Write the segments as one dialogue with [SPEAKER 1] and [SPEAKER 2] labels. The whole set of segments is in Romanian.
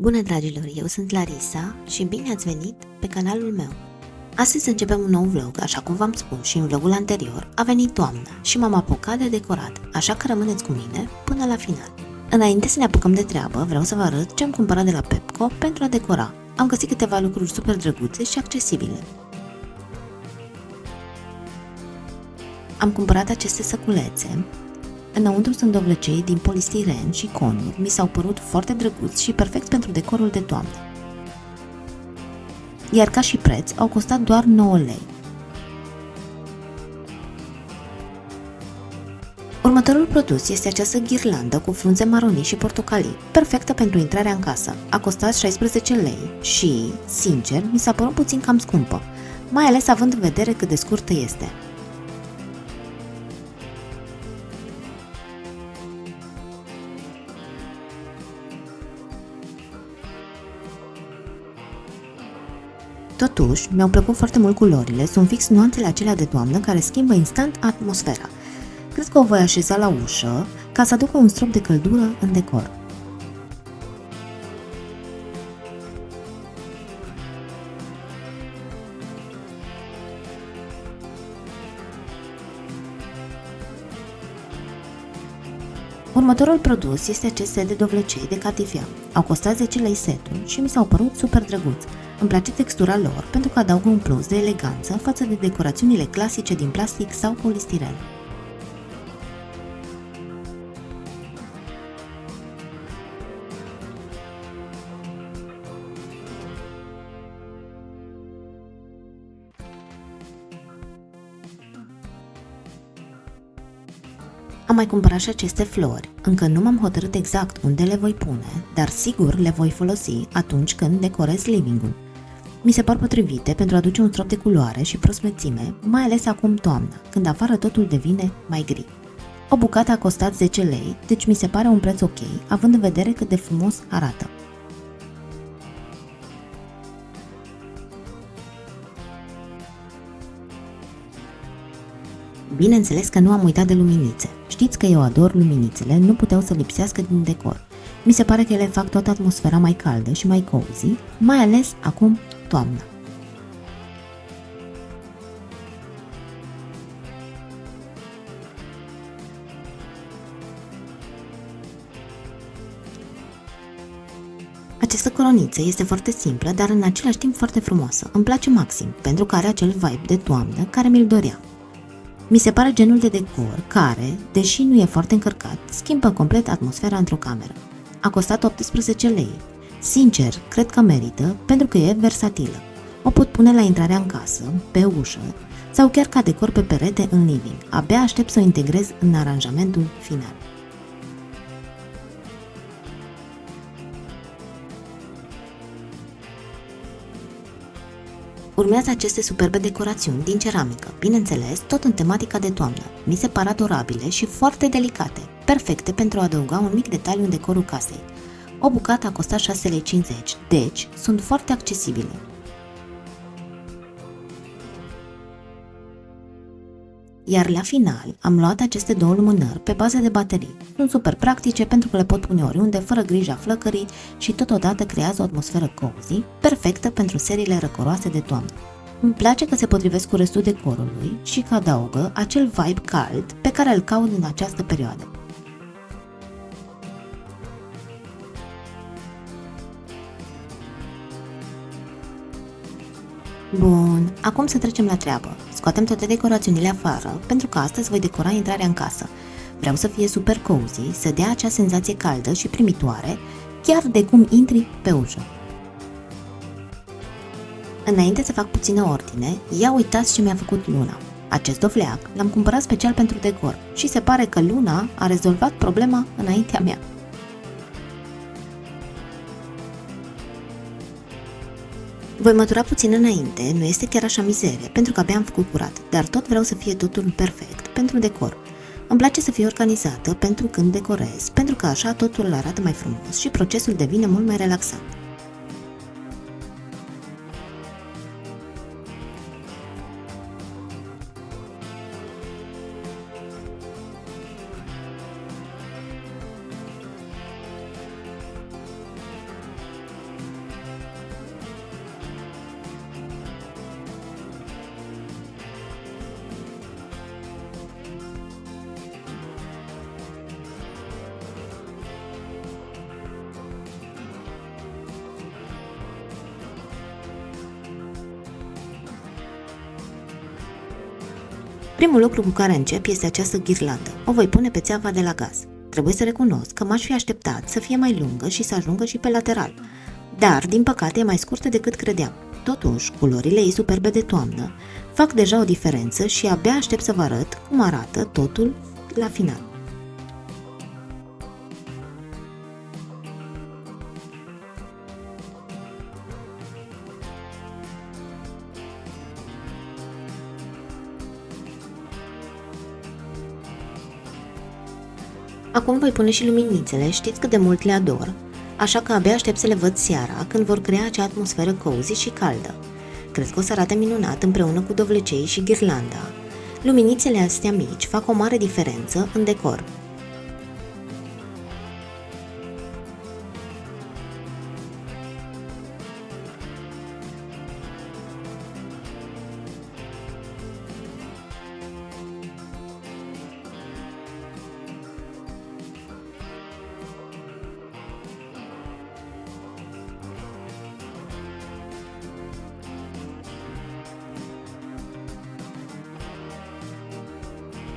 [SPEAKER 1] Bună dragilor, eu sunt Larisa și bine ați venit pe canalul meu. Astăzi începem un nou vlog, așa cum v-am spus și în vlogul anterior, a venit toamna și m-am apucat de decorat, așa că rămâneți cu mine până la final. Înainte să ne apucăm de treabă, vreau să vă arăt ce am cumpărat de la Pepco pentru a decora. Am găsit câteva lucruri super drăguțe și accesibile. Am cumpărat aceste săculețe. Înăuntru sunt dovlecei din polistiren și conuri, mi s-au părut foarte drăguți și perfect pentru decorul de toamnă. Iar ca și preț, au costat doar 9 lei. Următorul produs este această ghirlandă cu frunze maronii și portocalii, perfectă pentru intrarea în casă. A costat 16 lei și, sincer, mi s-a părut puțin cam scumpă, mai ales având în vedere cât de scurtă este. Totuși, mi-au plăcut foarte mult culorile, sunt fix nuanțele acelea de toamnă care schimbă instant atmosfera. Cred că o voi așeza la ușă ca să aducă un strop de căldură în decor. Următorul produs este acest set de dovlecei de catifea. Au costat 10 lei setul și mi s-au părut super drăguți. Îmi place textura lor pentru că adaugă un plus de eleganță față de decorațiunile clasice din plastic sau polistiren. Am mai cumpărat și aceste flori. Încă nu m-am hotărât exact unde le voi pune, dar sigur le voi folosi atunci când decorez living-ul. Mi se par potrivite pentru a aduce un strop de culoare și prospețime, mai ales acum toamna, când afară totul devine mai gri. O bucată a costat 10 lei, deci mi se pare un preț ok, având în vedere cât de frumos arată. Bineînțeles că nu am uitat de luminițe. Știți că eu ador luminițele, nu puteau să lipsească din decor. Mi se pare că ele fac toată atmosfera mai caldă și mai cozy, mai ales acum toamna. Această coroniță este foarte simplă, dar în același timp foarte frumoasă. Îmi place maxim, pentru că are acel vibe de toamnă care mi-l doream. Mi se pare genul de decor care, deși nu e foarte încărcat, schimbă complet atmosfera într-o cameră. A costat 18 lei. Sincer, cred că merită pentru că e versatilă. O pot pune la intrarea în casă, pe ușă sau chiar ca decor pe perete în living. Abia aștept să o integrez în aranjamentul final. Urmează aceste superbe decorațiuni din ceramică, bineînțeles, tot în tematica de toamnă. Mi se par adorabile și foarte delicate, perfecte pentru a adăuga un mic detaliu în decorul casei. O bucată a costat 6,50 lei, deci sunt foarte accesibile. Iar la final am luat aceste două lumânări pe bază de baterii. Sunt super practice pentru că le pot pune oriunde, fără grija flăcării și totodată creează o atmosferă cozy, perfectă pentru seriile răcoroase de toamnă. Îmi place că se potrivesc cu restul decorului și că adaugă acel vibe cald pe care îl caut în această perioadă. Bun, acum să trecem la treabă. Scoatem toate decorațiunile afară, pentru că astăzi voi decora intrarea în casă. Vreau să fie super cozy, să dea acea senzație caldă și primitoare, chiar de cum intri pe ușă. Înainte să fac puțină ordine, ia uitați ce mi-a făcut Luna. Acest dovleac l-am cumpărat special pentru decor și se pare că Luna a rezolvat problema înaintea mea. Voi mătura puțin înainte, nu este chiar așa mizerie, pentru că abia am făcut curat, dar tot vreau să fie totul perfect pentru decor. Îmi place să fie organizată pentru când decorez, pentru că așa totul arată mai frumos și procesul devine mult mai relaxant. Primul lucru cu care încep este această ghirlandă. O voi pune pe țeava de la gaz. Trebuie să recunosc că m-aș fi așteptat să fie mai lungă și să ajungă și pe lateral. Dar, din păcate, e mai scurtă decât credeam. Totuși, culorile ei superbe de toamnă fac deja o diferență și abia aștept să vă arăt cum arată totul la final. Acum voi pune și luminițele, știți cât de mult le ador, așa că abia aștept să le văd seara, când vor crea acea atmosferă cozy și caldă. Cred că o să arate minunat împreună cu dovlecei și ghirlanda. Luminițele astea mici fac o mare diferență în decor.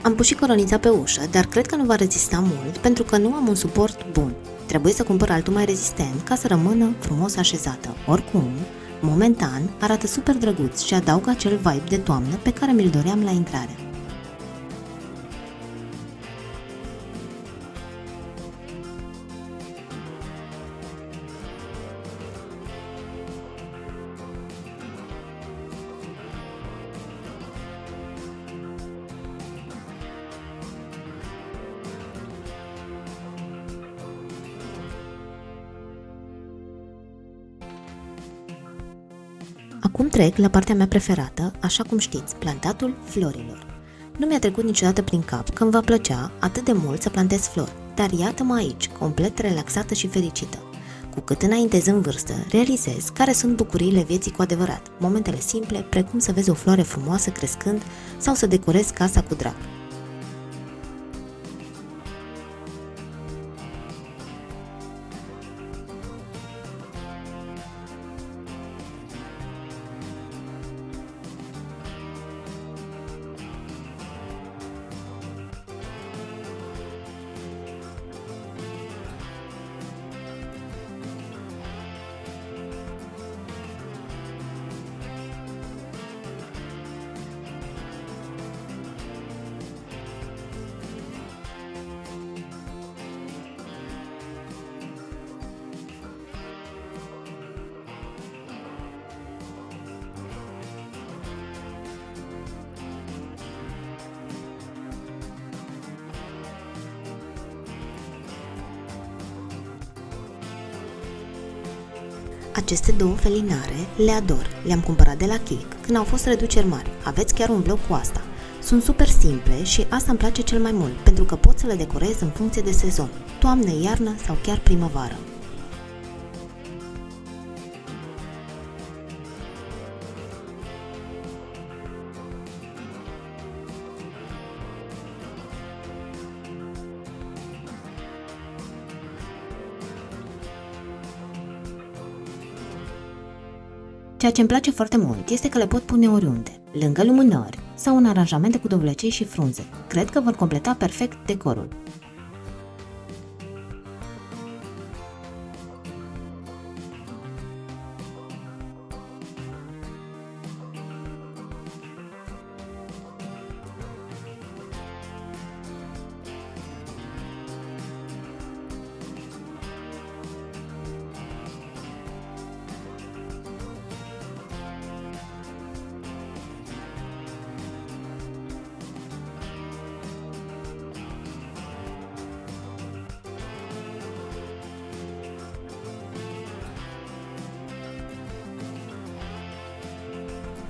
[SPEAKER 1] Am pus și coronița pe ușă, dar cred că nu va rezista mult pentru că nu am un suport bun. Trebuie să cumpăr altul mai rezistent ca să rămână frumos așezată. Oricum, momentan arată super drăguț și adaugă acel vibe de toamnă pe care mi-l doream la intrare. Acum trec la partea mea preferată, așa cum știți, plantatul florilor. Nu mi-a trecut niciodată prin cap că îmi va plăcea atât de mult să plantez flori, dar iată-mă aici, complet relaxată și fericită. Cu cât înaintez în vârstă, realizez care sunt bucuriile vieții cu adevărat, momentele simple, precum să vezi o floare frumoasă crescând sau să decorezi casa cu drag. Aceste două felinare le ador, le-am cumpărat de la Kik când au fost reduceri mari, aveți chiar un vlog cu asta. Sunt super simple și asta îmi place cel mai mult, pentru că pot să le decorez în funcție de sezon, toamnă, iarnă sau chiar primăvară. Ceea ce îmi place foarte mult este că le pot pune oriunde, lângă lumânări sau în aranjamente cu dovlecei și frunze. Cred că vor completa perfect decorul.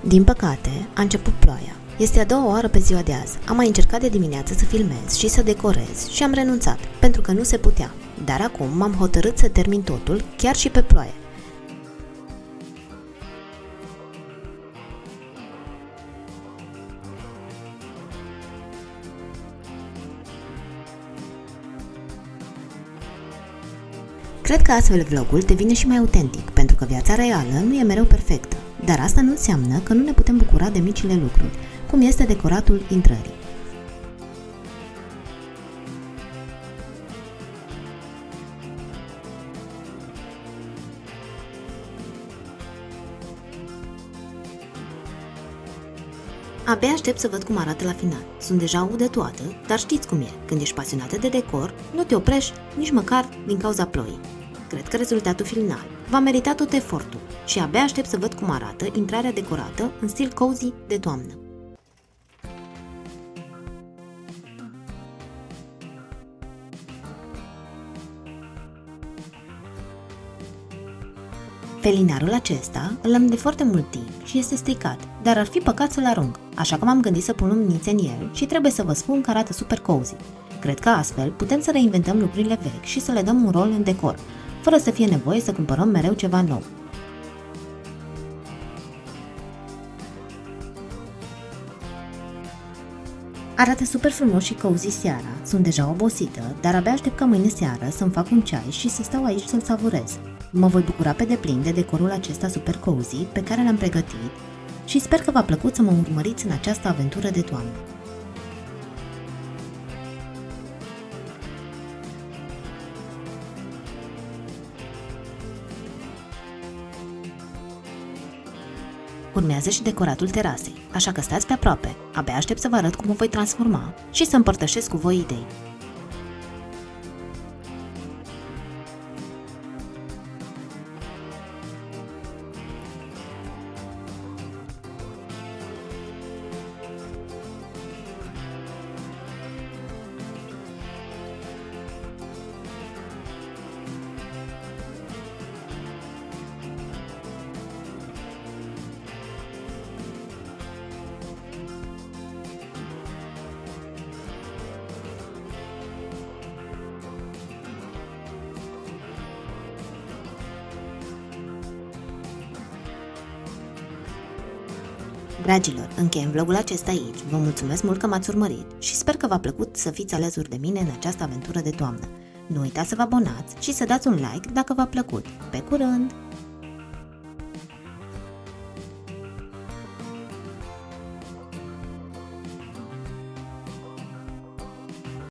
[SPEAKER 1] Din păcate, a început ploaia. Este a doua oară pe ziua de azi. Am mai încercat de dimineață să filmez și să decorez și am renunțat, pentru că nu se putea. Dar acum m-am hotărât să termin totul, chiar și pe ploaie. Cred că astfel vlogul devine și mai autentic, pentru că viața reală nu e mereu perfectă. Dar asta nu înseamnă că nu ne putem bucura de micile lucruri, cum este decoratul intrării. Abia aștept să văd cum arată la final. Sunt deja udătoată, dar știți cum e, când ești pasionată de decor, nu te oprești nici măcar din cauza ploii. Cred că rezultatul final va merita tot efortul și abia aștept să văd cum arată intrarea decorată în stil cozy de toamnă. Felinarul acesta îl am de foarte mult timp și este stricat, dar ar fi păcat să-l arunc, așa că m-am gândit să pun luminițe în el și trebuie să vă spun că arată super cozy. Cred că astfel putem să reinventăm lucrurile vechi și să le dăm un rol în decor, fără să fie nevoie să cumpărăm mereu ceva nou. Arată super frumos și cozy seara, sunt deja obosită, dar abia aștept ca mâine seară să-mi fac un ceai și să stau aici să-l savurez. Mă voi bucura pe deplin de decorul acesta super cozy pe care l-am pregătit și sper că v-a plăcut să mă urmăriți în această aventură de toamnă. Urmează și decoratul terasei, așa că stați pe aproape, abia aștept să vă arăt cum o voi transforma și să împărtășesc cu voi idei. Dragilor, încheiem vlogul acesta aici, vă mulțumesc mult că m-ați urmărit și sper că v-a plăcut să fiți alături de mine în această aventură de toamnă. Nu uitați să vă abonați și să dați un like dacă v-a plăcut. Pe curând!